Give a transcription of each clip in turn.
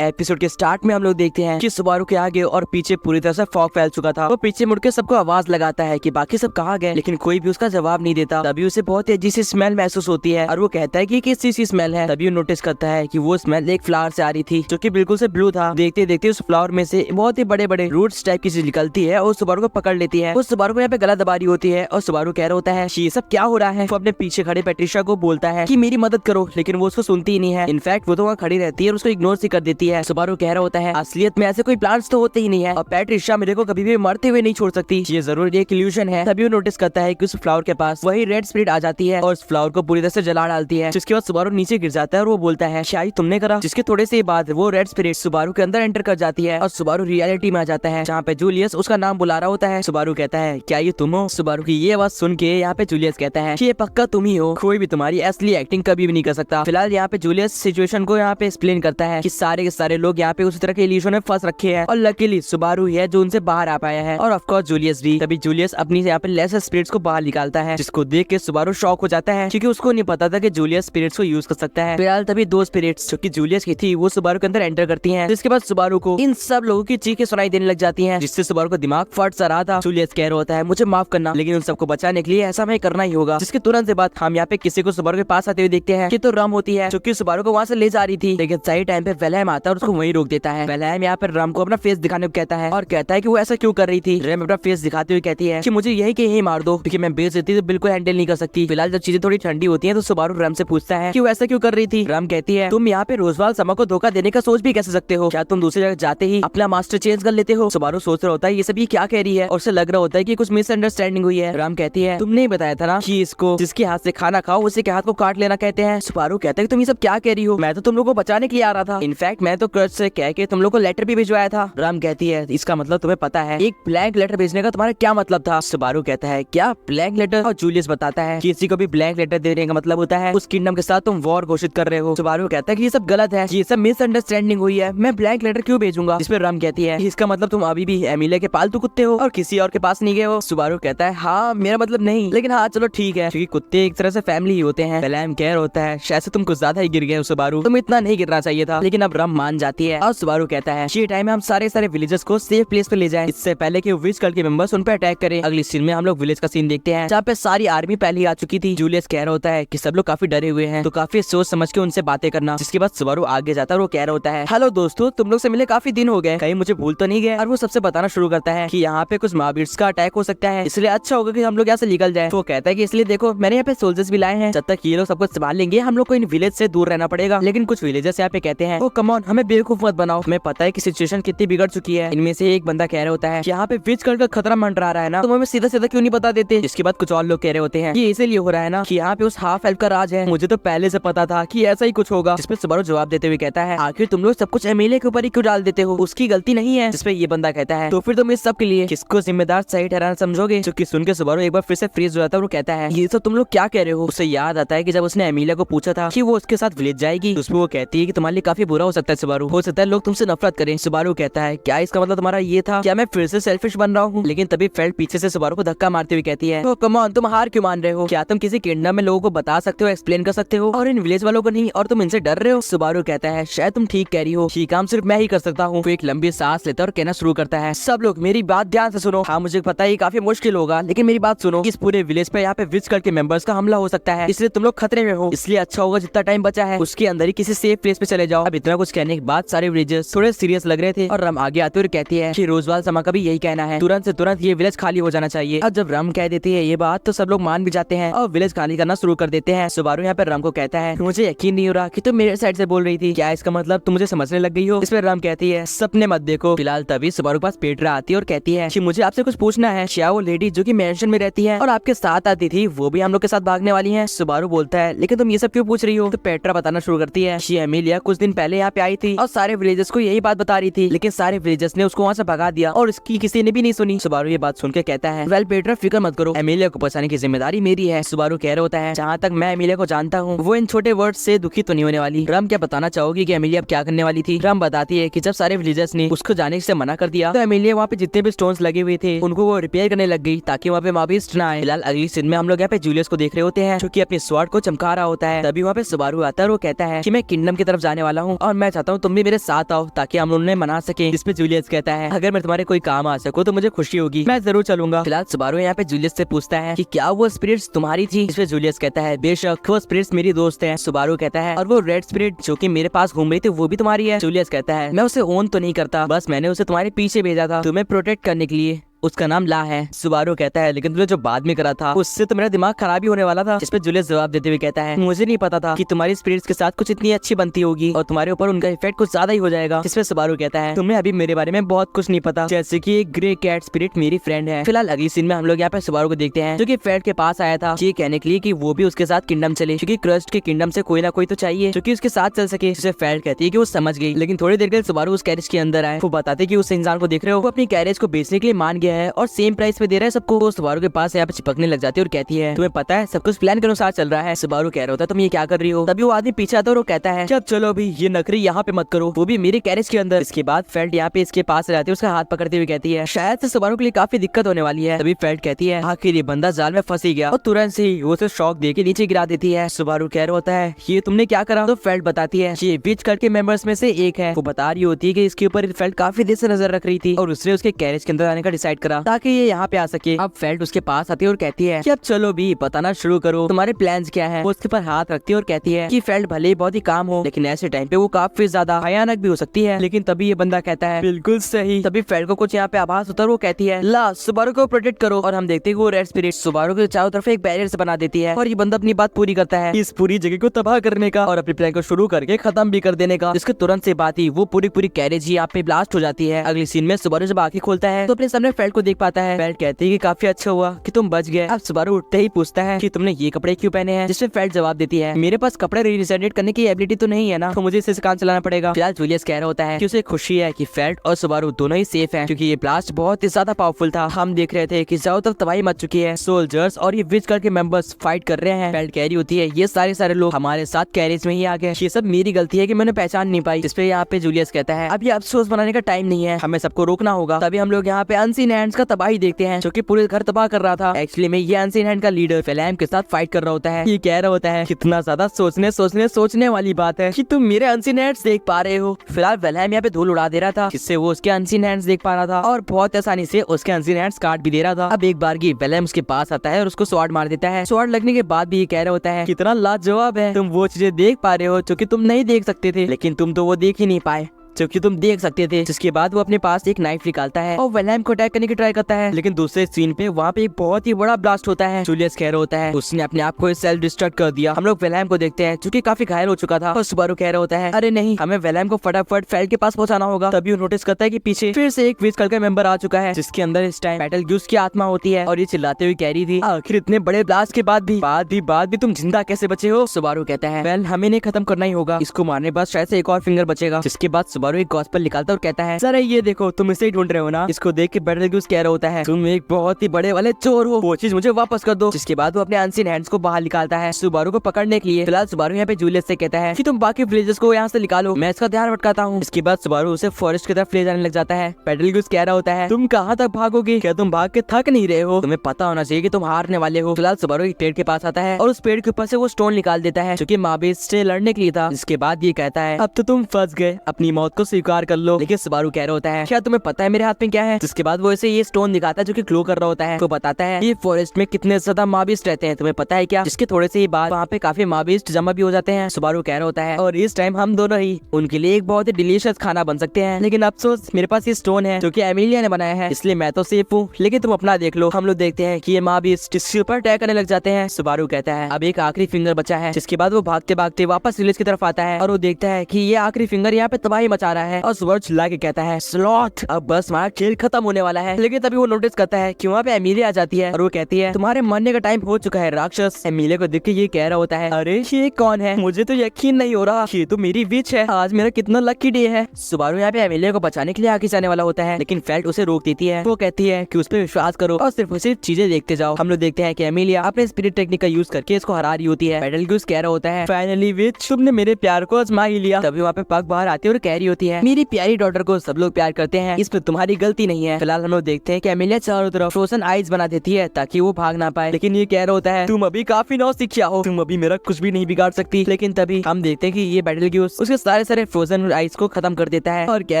Episode के start में हम लोग देखते हैं कि सुबारू के आगे और पीछे पूरी तरह से फॉग फैल चुका था। वो पीछे मुड़कर सबको आवाज लगाता है कि बाकी सब कहाँ गए, लेकिन कोई भी उसका जवाब नहीं देता। तभी उसे बहुत ही अजीब सी स्मेल महसूस होती है और वो कहता है कि किस चीज की स्मेल है। तभी वो नोटिस करता है कि वो स्मेल एक फ्लावर से आ रही थी जो कि बिल्कुल से ब्लू था। देखते देखते उस फ्लावर में से बहुत ही बड़े बड़े रूट्स टाइप की चीज निकलती है और सुबारू को पकड़ लेती है। वो सुबारू को यहाँ पे गला दबा रही होती है और सुबारू कह रहा होता है ये सब क्या हो रहा है। वो अपने पीछे खड़े पैट्रिशा को बोलता है कि मेरी मदद करो, लेकिन वो उसको सुनती ही नहीं है। इनफैक्ट वो तो वहाँ खड़ी रहती है और उसको इग्नोर सी कर देती है। सुबारू कह रहा होता है असलियत में ऐसे कोई प्लान्स तो होते ही नहीं है और पैट्रिशा मेरे को कभी भी मरते हुए नहीं छोड़ सकती, ये जरूर एक इल्यूजन है। तभी वो नोटिस करता है कि उस फ्लावर के पास वही रेड स्पिरिट आ जाती है और उस फ्लावर को पूरी तरह से जला डालती है, जिसके बाद सुबारू नीचे गिर जाता है और वो बोलता है शायद तुमने करा। जिसके थोड़े से बाद वो रेड स्पिरिट सुबारू के अंदर एंटर कर जाती है और सुबारू रियलिटी में आ जाता है जहाँ पे जूलियस उसका नाम बुला रहा होता है। सुबारू कहता है क्या ये तुम हो? सुबारू की ये आवाज सुन के यहाँ पे जूलियस कहता है ये पक्का तुम ही हो, कोई भी तुम्हारी असली एक्टिंग कभी भी नहीं कर सकता। फिलहाल यहाँ पे जूलियस सिचुएशन को यहाँ पे एक्सप्लेन करता है कि सारे के सारे लोग यहाँ पे उसी तरह के इल्यूजन में फंस रखे हैं और लकीली सुबारू ही है जो उनसे बाहर आ पाया है और ऑफ कोर्स जूलियस भी। तभी जूलियस अपनी यहाँ पे लेसर स्पिरिट्स को बाहर निकालता है, जिसको देख के सुबारू शॉक हो जाता है क्योंकि उसको नहीं पता था कि जूलियस स्पिरिट्स को यूज कर सकता है। फिलहाल तभी दो स्पिरिट्स जो कि जूलियस की थी वो सुबारू के अंदर एंटर करती हैं, जिसके बाद सुबारू को इन सब लोगों की चीखें सुनाई देने लग जाती हैं, जिससे सुबारू को दिमाग फट सा रहा था। जूलियस कह रहा होता है मुझे माफ करना, लेकिन उन सबको बचाने के लिए ऐसा हमें करना ही होगा। जिसके तुरंत बाद हम यहाँ पे किसी को सुबारू के पास आते हुए देखते हैं कि तो रम होती है जो कि सुबारू को वहाँ से ले जा रही थी, लेकिन सही टाइम पे वेलहम आता है और उसको वहीं रोक देता है। वेलहम यहाँ पर रम को अपना फेस दिखाने को कहता है और कहता है कि वो ऐसा क्यों कर रही थी। रम अपना फेस दिखाते हुए कहती है कि मुझे यही के यही मार दो क्योंकि मैं बेइज्जती तो बिल्कुल हैंडल नहीं कर सकती। फिलहाल जब चीजें थोड़ी ठंडी होती हैं तो सुबारू रम से पूछता है कि वो ऐसा क्यों कर रही थी। रम कहती है तुम यहाँ पे रोजवाल समा को धोखा देने का सोच भी कैसे सकते हो, क्या तुम दूसरी जगह जाते ही अपना मास्टर चेंज कर लेते हो। सुबारू सोच रहा होता है ये सभी क्या कह रही है और उसे लग रहा होता है कि कुछ मिसअंडरस्टैंडिंग हुई है। रम कहती है तुमने ही बताया था ना कि इसको जिसके हाथ से खाना खाओ उसी के हाथ को काट लेना कहते हैं। सुबारू कहता है तुम ये सब क्या कह रही हो, मैं तो तुम लोग को बचाने के लिए आ रहा था। इनफैक्ट मैं तो क्रच से कह के तुम लोग को लेटर भी भिजवाया था। रम कहती है इसका मतलब तुम्हें पता है एक ब्लैंक लेटर भेजने का तुम्हारा क्या मतलब था। सुबारू कहता है क्या ब्लैंक लेटर, और जूलियस बताता है किसी को भी ब्लैंक लेटर देने का मतलब होता है उस किंगडम के साथ तुम वॉर घोषित कर रहे हो। सुबारू कहता है कि ये सब गलत है, ये सब मिसअंडरस्टैंडिंग हुई है, मैं ब्लैंक लेटर क्यों भेजूंगा। जिसपे रम कहती है इसका मतलब तुम अभी भी एमिलिया के पालतू कुत्ते हो और किसी और के पास नहीं गए हो। सुबारू कहता है हाँ मेरा मतलब नहीं, लेकिन हाँ चलो ठीक है, क्योंकि कुत्ते एक तरह से फैमिली ही होते हैं। वेलहम कह होता है शायद से तुम कुछ ज्यादा ही गिर गए हो सुबारू, तुम इतना नहीं गिरना चाहिए था। लेकिन अब रम मान जाती है और सुबारू कहता है ये टाइम हम सारे विलेजर्स को सेफ प्लेस पे ले जाएं, इससे पहले कि विच कल्ट के मेंबर्स उन पे अटैक करें। अगली सीन में हम लोग विलेज का सीन देखते हैं जहाँ पे सारी आर्मी पहले ही आ चुकी थी। जूलियस कह रहा होता है कि सब लोग काफी डरे हुए हैं तो काफी सोच समझ के उनसे बातें करना। जिसके बाद सुबारू आगे जाता है और वो कह रहा होता है हेलो दोस्तों, तुम लोग से मिले काफी दिन हो गए, कहीं मुझे भूल तो नहीं गए। और वो सबसे बताना शुरू करता है कि यहाँ पे कुछ महावीर्स का अटैक हो सकता है, इसलिए अच्छा होगा कि हम लोग यहाँ से निकल जाए। तो वो कहता है कि इसलिए देखो मैंने यहाँ पे सोल्जर्स भी लाए हैं, जब तक ये लोग सब कुछ संभाल लेंगे हम लोग को इन विलेज से दूर रहना पड़ेगा। लेकिन कुछ विलेजर्स यहाँ पे कहते हैं ओ कम ऑन, हमें बेवकूफ मत बनाओ, हमें पता है कि सिचुएशन कितनी बिगड़ चुकी है। इनमें से एक बंदा कह रहा होता है यहाँ पे विच कल्ट का खतरा मंडरा रहा है ना, तुम हमें सीधा सीधा क्यों नहीं बता देते। इसके बाद कुछ और लोग कह रहे होते हैं ये इसीलिए हो रहा है ना कि यहाँ पे उस हाफ एल्फ का राज है, मुझे तो पहले से पता था कि ऐसा ही कुछ होगा। जिसपे सुबारू जवाब देते हुए कहता है आखिर तुम लोग सब कुछ एमिलिया के ऊपर ही क्यों डाल देते हो, उसकी गलती नहीं है। जिसपे ये बंदा कहता है तो फिर तुम इस सब के लिए किसको जिम्मेदार सही ठहराना समझोगे। जो कि सुन के सुबारू एक बार फिर से फ्रीज हो जाता है और वो कहता है ये सब तुम लोग क्या कह रहे हो। उसे याद आता है कि जब उसने एमिलिया को पूछा था कि वो उसके साथ विलेज जाएगी, उसमें वो कहती है कि तुम्हारे लिए काफी बुरा हो सकता है सुबारू, हो सकता है लोग तुमसे नफरत करें। सुबारू कहता है क्या इसका मतलब तुम्हारा ये था, क्या मैं फिर से सेल्फिश बन रहा हूँ। लेकिन तभी फेल्ट पीछे से सुबारू को धक्का मारते हुए कहती है तो कम ऑन, तुम हार क्यों मान रहे हो, क्या तुम किसी किंगडम में लोगों को बता सकते हो, एक्सप्लेन कर सकते हो और इन विलेज वालों को नहीं, और तुम इनसे डर रहे हो। सुबारू कहता है शायद तुम ठीक कह रही हो, ये काम सिर्फ मैं ही कर सकता हूँ। एक लंबी सांस लेता है और कहना शुरू करता है सब लोग मेरी बात ध्यान से सुनो, हाँ मुझे पता है काफी मुश्किल होगा, लेकिन मेरी बात सुनो, इस पूरे विलेज पे यहाँ पे विच कल्ट के मेंबर्स का हमला हो सकता है, इसलिए तुम लोग खतरे में हो, इसलिए अच्छा होगा जितना टाइम बचा है उसके अंदर ही किसी सेफ प्लेस पे चले जाओ। अब इतना कुछ कहने के बाद सारे विलेजर्स थोड़े सीरियस लग रहे थे और रम आगे आते हुए कहती है कि रोजवाल समा का भी यही कहना है, तुरंत से तुरंत ये विलेज खाली हो जाना चाहिए। अब जब रम कह देती है ये बात तो सब लोग मान भी जाते हैं और विलेज खाली करना शुरू कर देते हैं। सुबारू यहाँ पे रम को कहता है मुझे यकीन नहीं हो रहा कि तुम मेरे साइड से बोल रही थी, क्या इसका मतलब तुम मुझे समझने लग गई हो। इस पर रम कहती है सपने मत देखो। फिलहाल तभी सुबारू के पास पेट्रा आती है और कहती है कि मुझे आपसे कुछ पूछना है, क्या वो लेडी जो कि मेंशन में रहती है और आपके साथ आती थी वो भी हम लोग के साथ भागने वाली है। सुबारू बोलता है लेकिन तुम ये सब क्यों पूछ रही हो। तो पेट्रा बताना शुरू करती है कि एमिलिया कुछ दिन पहले यहाँ पे आई थी और सारे विलेजर्स को यही बात बता रही थी, लेकिन सारे विलेजर्स ने उसको वहाँ से भगा दिया और इसकी किसी ने भी नहीं सुनी। सुबारू ये बात सुन के कहता है वेल पेट्रा फिक्र मत करो, एमिलिया को बचाने की जिम्मेदारी मेरी है। सुबारू कह रहा होता है जहाँ तक मैं एमिलिया को जानता हूँ वो इन छोटे वर्ड से दुखी तो नहीं होने वाली। रम क्या बताना चाहोगी कि एमिलिया अब क्या करने वाली थी। रम बताती है कि जब सारे विलेजर्स ने उसको जाने से मना कर दिया तो एमिलिया वहाँ पे जितने भी स्टोन्स लगे हुए थे उनको वो रिपेयर करने लग गई ताकि वहाँ पे महावीर ना आए। फिलहाल अगली सीन में हम लोग यहाँ पे जूलियस को देख रहे होते हैं जो कि अपने स्वॉर्ड को चमका रहा होता है। तभी वहाँ पे सुबारू आता है और वो कहता है कि मैं किंगडम की तरफ जाने वाला हूँ और मैं चाहता चाहता हूँ तुम भी मेरे साथ आओ ताकि हम उन्हें मना सके। जिसपे जूलियस कहता है अगर मैं तुम्हारे कोई काम आ सकूँ तो मुझे खुशी होगी, मैं जरूर चलूंगा। फिलहाल सुबारू यहाँ पे जूलियस से पूछता है कि क्या वो स्पिरिट्स तुम्हारी थी। इसपे जूलियस कहता है बेशक वो स्पिरिट्स मेरी दोस्त है। सुबारू कहता है और वो रेड स्पिरिट जो कि मेरे पास घूम रही थी वो भी तुम्हारी है। जूलियस कहता है मैं उसे ओन तो नहीं करता, बस मैंने उसे तुम्हारे पीछे भेजा था तुम्हें प्रोटेक्ट करने के लिए, उसका नाम ला है। सुबारू कहता है लेकिन तुमने जो बाद में करा था उससे तो मेरा दिमाग खराब ही होने वाला था। जिसपे जूलियस जवाब देते हुए कहता है मुझे नहीं पता था कि तुम्हारी स्पिरिट्स के साथ कुछ इतनी अच्छी बनती होगी और तुम्हारे ऊपर उनका इफेक्ट कुछ ज्यादा ही हो जाएगा। जिसपे सुबारू कहता है तुम्हें अभी मेरे बारे में बहुत कुछ नहीं पता, जैसे कि एक ग्रे कैट स्पिरिट मेरी फ्रेंड है। फिलहाल अगली सीन में हम लोग यहाँ पे सुबारू को देखते हैं जो कि फ्रेड के पास आया था ये कहने के लिए कि वो भी उसके साथ किंगडम चले, क्योंकि क्रस्ट के किंगडम से कोई ना कोई तो चाहिए जो कि उसके साथ चल सके। जिसे फ्रेड कहती है कि वो समझ गई, लेकिन थोड़ी देर के लिए सुबारू उस कैरेज के अंदर आए। वो बताते कि उस इंसान को देख रहे हो वो अपनी कैरेज को बेचने के लिए मान गया है और सेम प्राइस पे दे रहा है सबको। वो सुबारू के पास यहाँ पे चिपकने लग जाती है और कहती है तुम्हें पता है सब कुछ प्लान के अनुसार चल रहा है। सुबारू कह रहा होता है तुम ये क्या कर रही हो। तभी वो आदमी पीछे आता है और वो कहता है जब चलो अभी ये नखरी यहाँ पे मत करो, वो भी मेरे कैरेज के अंदर। इसके बाद फेल्ट यहाँ पे इसके पास जाती है, उसका हाथ पकड़ते हुए कहती है शायद से सुबारू के लिए काफी दिक्कत होने वाली है। तभी फेल्ट कहती है आखिर ये बंदा जाल में फंस ही गया और तुरंत से ही वो उसे शॉक देके नीचे गिरा देती है। सुबारू कह रहा होता है ये तुमने क्या करा। तो फेल्ट बताती है ये विच करके मेंबर्स में से एक है। वो बता रही होती है कि इसके ऊपर फेल्ट काफी देर से नजर रख रही थी और उसने उसके कैरेज के अंदर आने का डिसाइड करा ताकि ये यहाँ पे आ सके। अब फेल्ट उसके पास आती है और कहती है कि अब चलो भी बताना शुरू करो तुम्हारे प्लान्स क्या हैं। वो उसके पर हाथ रखती है और कहती है कि फेल्ट भले ही बहुत ही काम हो लेकिन ऐसे टाइम पे वो काफी ज्यादा भयानक भी हो सकती है। लेकिन तभी ये बंदा कहता है बिल्कुल सही। तभी फेल्ट को कुछ यहाँ पे आभास होता है, वो कहती है ला सुबारू को प्रोटेक्ट करो और हम देखते हैं वो रेड स्पिरिट सुबारू के चारों तरफ एक बैरियर से बना देती है और ये बंदा अपनी बात पूरी करता है इस पूरी जगह को तबाह करने का और अपने प्लान को शुरू करके खत्म भी कर देने का। इसके तुरंत से बात ही वो पूरी कैरेज ही यहाँ पे ब्लास्ट हो जाती है। अगली सीन में सुबारू जब आंखें खोलता है तो अपने सामने फेल्ट को देख पाता है। फेल्ट कहती है कि काफी अच्छा हुआ कि तुम बच गए। अब सुबारू उठते ही पूछता है कि तुमने ये कपड़े क्यों पहने हैं। जिससे फेल्ट जवाब देती है मेरे पास कपड़े रिजेनरेट करने की एबिलिटी तो नहीं है ना, तो मुझे इसे काम चलाना पड़ेगा। फिलहाल जूलियस कह रहा होता है कि उसे खुशी है कि फेल्ट और सुबारू दोनों ही सेफ हैं क्योंकि ये ब्लास्ट बहुत ही ज्यादा पावरफुल था। हम देख रहे थे कि चारों तरफ तबाही मच चुकी है, सोल्जर्स और ये विच के मेंबर्स फाइट कर रहे हैं। फेल्ट कह रही होती है ये सारे लोग हमारे साथ कैरेज में ही आ गए, ये सब मेरी गलती है कि मैंने पहचान नहीं पाई। जिसपे यहाँ पे जूलियस कहता है अब ये अफसोस बनाने का टाइम नहीं है, हमें सबको रोकना होगा। तभी हम लोग यहाँ पे अनसीन हैंड्स का तबाही देखते हैं जो कि पूरे घर तबाह कर रहा था। एक्चुअली में ये अनसीन हैंड का लीडर फेलैम के साथ फाइट कर रहा होता है। ये कह रहा होता है कितना ज्यादा सोचने वाली बात है कि तुम मेरे अनसीन हैंड्स देख पा रहे हो। फिलहाल वेलहैम यहाँ पे धूल उड़ा दे रहा था जिससे वो उसके अनसीन हैंड्स देख पा रहा था और बहुत आसानी से उसके अनसीन हैंड्स काट भी दे रहा था। अब एक बार की वेलहैम उसके पास आता है और उसको स्वॉर्ड मार देता है। स्वॉर्ड लगने के बाद भी ये कह रहा होता है कितना लाजवाब है, तुम वो चीजें देख पा रहे हो जो कि तुम नहीं देख सकते थे, लेकिन तुम तो वो देख ही नहीं पाए जो कि तुम देख सकते थे। जिसके बाद वो अपने पास एक नाइफ निकालता है और वेलहैम को अटैक करने की ट्राई करता है, लेकिन दूसरे सीन पे वहाँ पे एक बहुत ही बड़ा ब्लास्ट होता है। जूलियस कह रहा होता है उसने अपने आप को सेल्फ डिस्ट्रक्ट कर दिया। हम लोग वेलहैम को देखते हैं जो कि काफी घायल हो चुका था और सुबारू कह रहा होता है अरे नहीं, हमें वेलहैम को फटाफट फेल्ट के पास पहुंचाना होगा। तभी वो नोटिस करता है कि पीछे फिर से एक विच का मेंबर आ चुका है जिसके अंदर इस टाइम बेटलग्यूज की आत्मा होती है और ये चिल्लाते हुए कह रही थी आखिर इतने बड़े ब्लास्ट के बाद भी तुम जिंदा कैसे बचे हो। सुबारू कहता है वेल हमें इन्हें खत्म करना ही होगा, इसको मारने बाद शायद से एक और फिंगर बचेगा। जिसके बाद सुबारू एक गॉस्पेल निकालता और कहता है सर ये देखो तुम इसे ही ढूंढ रहे हो ना। इसको देख के बेटलग्यूज कह रहा होता है तुम एक बहुत ही बड़े वाले चोर हो, वो चीज मुझे वापस कर दो। जिसके बाद वो अपने अनसीन हैंड्स को बाहर निकालता है सुबारू को पकड़ने के लिए। फिलहाल सुबारू यहाँ पे जूलियस से कहता है कि तुम बाकी विलेजर्स को यहाँ से निकालो, मैं इसका ध्यान भटकाता हूँ। इसके बाद सुबारू उसे फॉरेस्ट की तरफ ले जाने लग जाता है। बेटलग्यूज कह रहा होता है तुम कहाँ तक भागोगे, क्या तुम भाग के थक नहीं रहे हो, तुम्हें पता होना चाहिए कि तुम हारने वाले हो। फिलहाल सुबारू एक पेड़ के पास आता है और उस पेड़ के ऊपर से वो स्टोन निकाल देता है जो कि माबेस से लड़ने के लिए था। इसके बाद ये कहता है अब तो तुम फंस गए, अपनी मौत को स्वीकार कर लो। लेकिन सुबारू कह रहा होता है क्या तुम्हें पता है मेरे हाथ में क्या है। जिसके बाद वो इसे ये स्टोन दिखाता है जो कि ग्लो कर रहा होता है। तो बताता है ये फॉरेस्ट में कितने ज्यादा माबिस्ट रहते हैं, तुम्हें पता है क्या। जिसके थोड़े से ही बाद वहाँ पे काफी माबिस्ट जमा भी हो जाते हैं। सुबारू कह रहा होता है और इस टाइम हम दोनों ही उनके लिए एक बहुत ही डिलीशियस खाना बन सकते हैं, लेकिन अफसोस मेरे पास ये स्टोन है जो कि एमिलिया ने बनाया है, इसलिए मैं तो सेफ हूँ, लेकिन तुम अपना देख लो। हम लोग देखते हैं कि ये माबिस्ट इसके ऊपर अटैक करने लग जाते हैं। सुबारू कहता है अब एक आखिरी फिंगर बचा है। जिसके बाद वो भागते भागते वापस विलेज की तरफ आता है और वो देखता है कि ये आखिरी फिंगर यहाँ पे तबाही मचा रहा है और सुबारू चिल्ला के कहता है स्लॉथ अब बस हमारा खेल खत्म होने वाला है। लेकिन तभी वो नोटिस करता है कि वहाँ पे एमिलिया आ जाती है और वो कहती है तुम्हारे मरने का टाइम हो चुका है राक्षस। एमिलिया को देख के ये कह रहा होता है अरे ये कौन है, मुझे तो यकीन नहीं हो रहा, ये तो मेरी विच है, आज मेरा कितना लकी डे है। सुबारू यहाँ पे एमिलिया को बचाने के लिए आगे जाने वाला होता है, लेकिन फेल्ट उसे रोक देती है। वो कहती है कि उस पर विश्वास करो और सिर्फ चीजें देखते जाओ। हम लोग देखते हैं कि एमिलिया अपने स्पिरिट टेक्निक का यूज करके इसको हरा रही होती है। बेटलग्यूज कह रहा होता है फाइनली विच तुमने मेरे प्यार को आजमा ही लिया। तभी वहाँ पे पग बाहर आती है और कह रही होती है, मेरी प्यारी डॉटर को सब लोग प्यार करते हैं, इसमें तुम्हारी गलती नहीं है। फिलहाल हम लोग देखते हैं कि एमिलिया चारों तरफ फ्रोजन आइस बना देती है ताकि वो भाग ना पाए, लेकिन ये कह रहा होता है तुम अभी काफी नौसिखिया हो, तुम अभी मेरा कुछ भी नहीं बिगाड़ सकती। लेकिन तभी हम देखते हैं कि ये बेटलग्यूज उसके सारे फ्रोजन आइस को खत्म कर देता है और कह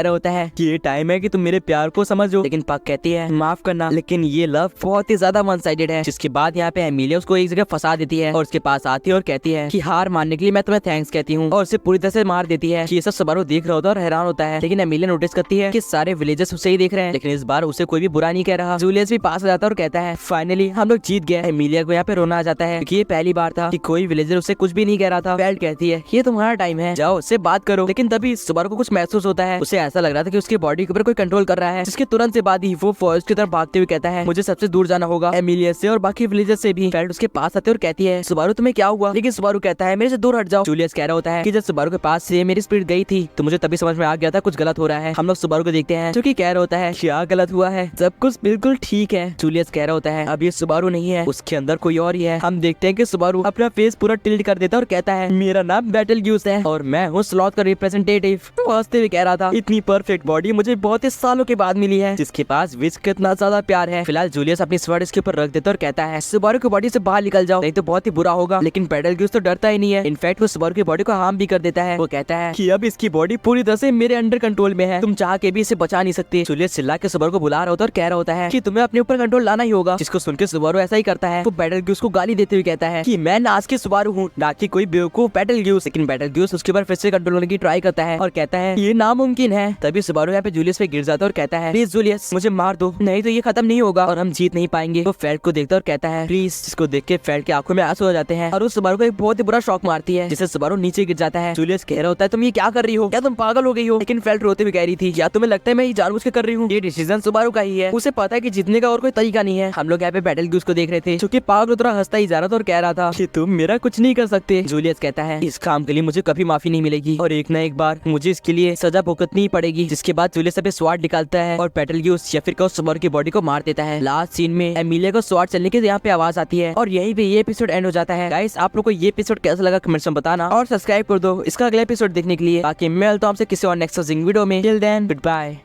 रहा होता है कि ये टाइम है कि तुम मेरे प्यार को समझो। लेकिन पक कहती है माफ करना, लेकिन ये लव बहुत ही ज्यादा वन साइडेड है। जिसके बाद यहाँ पे एमिलिया उसको एक जगह फंसा देती है और उसके पास आती है और कहती है कि हार मानने के लिए मैं तुम्हें थैंक्स कहती हूँ, और उसे पूरी तरह से मार देती है। ये सब सबारू देख रहा होता है और हैरान होता है, लेकिन एमिलिया नोटिस करती है कि सारे विलेजर्स उसे ही देख रहे हैं, लेकिन इस बार उसे कोई भी बुरा नहीं कह रहा। जूलियस भी पास आ जाता है और कहता है फाइनली हम लोग जीत गए। एमिलिया को यहाँ पे रोना आ जाता है क्योंकि ये पहली बार था कि कोई विलेजर उसे कुछ भी नहीं कह रहा था। वेल्ट कहती है ये तुम्हारा टाइम है, जाओ उससे बात करो। लेकिन तभी सबारू को कुछ महसूस होता है, उसे ऐसा लग रहा था कि उसकी बॉडी के ऊपर कोई कंट्रोल कर रहा है, जिसके तुरंत से बाद ही वो फॉरेस्ट की तरफ भागते हुए कहता है मुझे सबसे दूर जाना होगा एमिलिया से और बाकी विलेजर से भी। वेल्ट उसके पास आते और कहती है सबारू तुम्हें क्या हुआ, लेकिन सबारू कहता है मेरे से दूर हट जाओ। जूलियस कह रहा होता है कि जब सबारू के पास से मेरी स्पीड गई थी तो मुझे तभी समझ में आ गया था कुछ गलत हो रहा है। हम लोग सबारू को देखते हैं जो कि कह रहा होता है क्या गलत हुआ है, सब कुछ बिल्कुल ठीक है। जूलियस कह रहा होता है अब ये सबारू नहीं है, उसके अंदर कोई और ही है। हम देखते हैं कि सबारू अपना फेस पूरा टिल्ट कर देता है और कहता है मेरा नाम बेटलग्यूज है और मैं हूँ स्लॉथ का रिप्रेजेंटेटिव। तो हंसते हुए कह रहा था इतनी परफेक्ट बॉडी मुझे बहुत ही सालों के बाद मिली है, जिसके पास विस्क का इतना ज्यादा प्यार है। फिलहाल जूलियस अपनी स्वर्ड इसके ऊपर रख देता और कहता है सबारू की बॉडी से बाहर निकल जाओ नहीं तो बहुत ही बुरा होगा। लेकिन बेटलग्यूज तो डरता ही नहीं है, इनफैक्ट वो सबारू की बॉडी को हार्म भी कर देता है। वो कहता है कि अब इसकी बॉडी पूरी तरह से मेरे अंडर कंट्रोल में है, तुम चाह के भी इसे बचा नहीं सकते। जूलियस चिल्ला के सबारू को बुला रहा होता है और कह रहा होता है कि तुम्हें अपने ऊपर कंट्रोल लाना ही होगा, जिसको सुनकर सबारू ऐसा ही करता है। वो बेटलग्यूज को गाली देते हुए कहता है कि मैं नाज के सबारू हूँ ना कि कोई बेवकूफ बेटलग्यूज। लेकिन बेटलग्यूज उसके ऊपर फिर से कंट्रोल होने की ट्राई करता है और कहता है ये नामुमकिन है। तभी सबारू यहाँ पे जूलियस पे गिर जाता है और कहता है प्लीज जूलियस मुझे मार दो, नहीं तो ये खत्म नहीं होगा और हम जीत नहीं पाएंगे। वो फेल्ट को देखता है और कहता है प्लीज। इसको देख के फेल्ट की आंखों में आंसू हो जाते हैं और उस सबारू को एक बहुत ही बुरा शॉक मारती है, जिससे सबारू नीचे गिर जाता है। जूलियस कह रहा होता है तुम ये क्या कर रही हो, क्या तुम पागल हो गई हो। लेकिन फेल्ट रोते हुए कह रही थी या तुम्हें लगता है मैं ये जानबूझ के कर रही हूँ, ये डिसीजन सबारू का ही है, उसे पता है कि जीतने का और कोई तरीका नहीं है। हम लोग यहाँ पे बेटलग्यूज को देख रहे थे जो कि पागल तरह हंसता ही जा रहा था और कह रहा था कि तुम मेरा कुछ नहीं कर सकते। जूलियस कहता है इस काम के लिए मुझे कभी माफी नहीं मिलेगी और एक न एक बार मुझे इसके लिए सजा भुगतनी पड़ेगी। जिसके बाद जूलियस अपने स्वार्ड निकालता है और बेटलग्यूज या फिर सबारू की बॉडी को मार देता है। लास्ट सीन में एमिलिया को स्वार्ड चलने की यहाँ पे आवाज आती है और यहीं पे ये एपिसोड एंड हो जाता है। गाइस आप लोग को ये एपिसोड कैसा लगा कमेंट्स में बताना और सब्सक्राइब कर दो इसका अगला एपिसोड देखने के लिए। बाकी मैं मिलता हूं आपसे किसी और नेक्स्ट वीडियो में। Till then good bye.